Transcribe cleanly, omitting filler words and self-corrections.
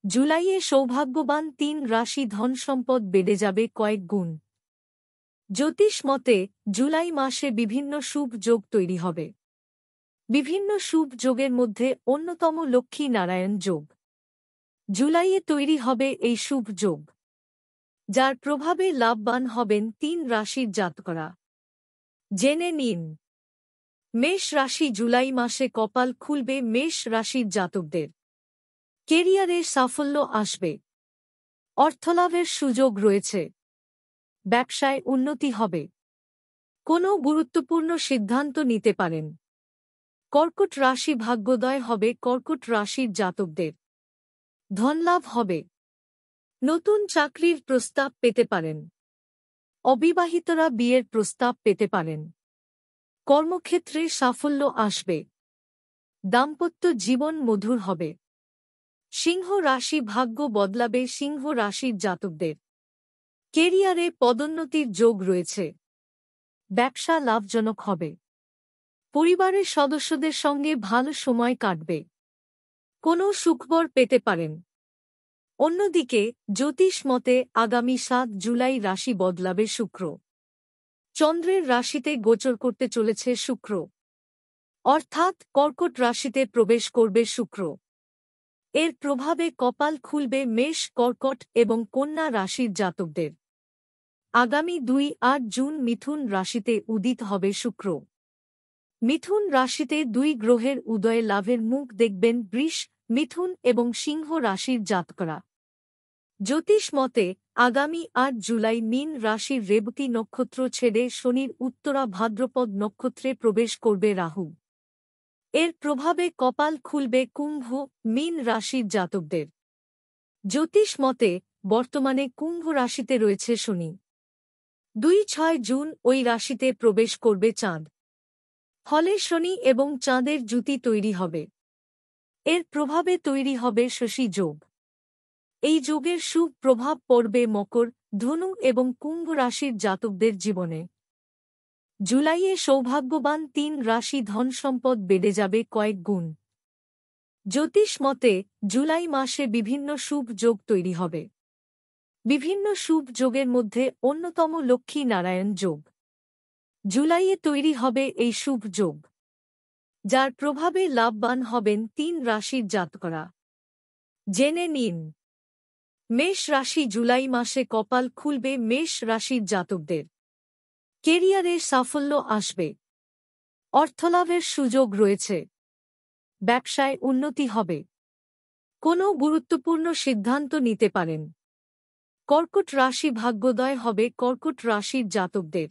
জুলাইয়ে সৌভাগ্যবান ৩ রাশি ধনসম্পদ বেড়ে যাবে কয়েক গুণ। জ্যোতিষ মতে জুলাই মাসে বিভিন্ন শুভ যোগ তৈরি হবে। বিভিন্ন শুভ যোগের মধ্যে অন্যতম লক্ষ্মী নারায়ণ যোগ। জুলাইয়ে তৈরি হবে এই শুভ যোগ, যার প্রভাবে লাভবান হবেন ৩ রাশির জাতকরা। জেনে নিন। মেষ রাশি জুলাই মাসে কপাল খুলবে মেষ রাশির জাতকদের। কেরিয়ারের সাফল্য আসবে। অর্থলাভের সুযোগ রয়েছে। ব্যবসায় উন্নতি হবে। কোনো গুরুত্বপূর্ণ সিদ্ধান্ত নিতে পারেন। কর্কট রাশি ভাগ্যোদয় হবে কর্কট রাশির জাতকদের। ধনলাভ হবে। নতুন চাকরির প্রস্তাব পেতে পারেন। অবিবাহিতরা বিয়ের প্রস্তাব পেতে পারেন। কর্মক্ষেত্রে সাফল্য আসবে। দাম্পত্য জীবন মধুর হবে। সিংহ রাশি ভাগ্য বদলাবে সিংহ রাশির জাতকদের। কেরিয়ারে পদোন্নতির যোগ রয়েছে। ব্যবসা লাভজনক হবে। পরিবারের সদস্যদের সঙ্গে ভালো সময় কাটবে। কোনো সুখবর পেতে পারেন। অন্যদিকে জ্যোতিষ মতে আগামী ৭ জুলাই রাশি বদলাবে শুক্র। চন্দ্রের রাশিতে গোচর করতে চলেছে শুক্র, অর্থাৎ কর্কট রাশিতে প্রবেশ করবে শুক্র। এর প্রভাবে কপাল খুলবে মেষ, কর্কট এবং কন্যা রাশির জাতকদের। আগামী ২-৮ জুন মিথুন রাশিতে উদিত হবে শুক্র। মিথুন রাশিতে ২ গ্রহের উদয়ে লাভের মুখ দেখবেন বৃষ, মিথুন এবং সিংহ রাশির জাতকরা। জ্যোতিষ মতে আগামী ৮ জুলাই মীন রাশির রেবতী নক্ষত্র ছেড়ে শনির উত্তরা ভাদ্রপদ নক্ষত্রে প্রবেশ করবে রাহু। এর প্রভাবে কপাল খুলবে কুম্ভ, মীন রাশির জাতকদের। জ্যোতিষ মতে বর্তমানে কুম্ভ রাশিতে রয়েছে শনি। ২-৬ জুন ওই রাশিতে প্রবেশ করবে চাঁদ। ফলে শনি এবং চাঁদের জুতি তৈরি হবে। এর প্রভাবে তৈরি হবে শশী যোগ। এই যোগের শুভ প্রভাব পড়বে মকর, ধনু এবং কুম্ভ রাশির জাতকদের জীবনে। জুলাইয়ে সৌভাগ্যবান ৩ রাশি ধনসম্পদ বেড়ে যাবে কয়েক গুণ। জ্যোতিষ মতে জুলাই মাসে বিভিন্ন শুভ যোগ তৈরি হবে। বিভিন্ন শুভ যোগের মধ্যে অন্যতম লক্ষ্মী নারায়ণ যোগ। জুলাইয়ে তৈরি হবে এই শুভ যোগ, যার প্রভাবে লাভবান হবেন ৩ রাশির জাতকরা। জেনে নিন। মেষ রাশি জুলাই মাসে কপাল খুলবে মেষ রাশির জাতকদের। কেরিয়ারের সাফল্য আসবে। অর্থলাভের সুযোগ রয়েছে। ব্যবসায় উন্নতি হবে। কোনো গুরুত্বপূর্ণ সিদ্ধান্ত নিতে পারেন। কর্কট রাশি ভাগ্যোদয় হবে কর্কট রাশির জাতকদের।